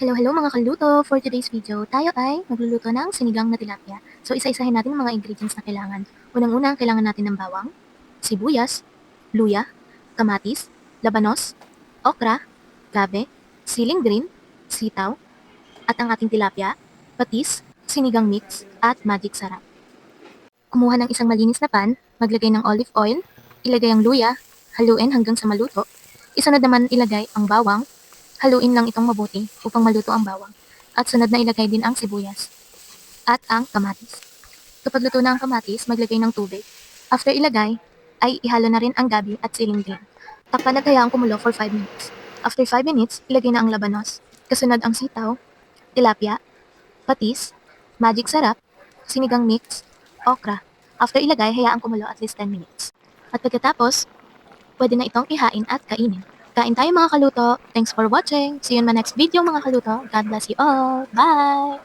Hello, hello mga kaluto! For today's video, tayo ay magluluto ng sinigang na tilapia. So isa-isahin natin ang mga ingredients na kailangan. Unang-una, kailangan natin ng bawang, sibuyas, luya, kamatis, labanos, okra, gabe, siling green, sitaw, at ang ating tilapia, patis, sinigang mix, at magic sarap. Kumuha ng isang malinis na pan, maglagay ng olive oil, ilagay ang luya, haluin hanggang sa maluto. Isunod naman ilagay ang bawang, haluin lang itong mabuti upang maluto ang bawang. At sunod na ilagay din ang sibuyas at ang kamatis. Kapag luto na ang kamatis, maglagay ng tubig. After ilagay, ay ihalo na rin ang gabi at siling green. Takpan at hayaan kumulo for 5 minutes. After 5 minutes, ilagay na ang labanos. Kasunod ang sitaw, tilapia, patis, magic sarap, sinigang mix, okra. After ilagay, hayaan kumulo at least 10 minutes. At pagkatapos, pwede na itong ihain at kainin. Kain tayo mga kaluto. Thanks for watching. See you in my next video mga kaluto. God bless you all. Bye!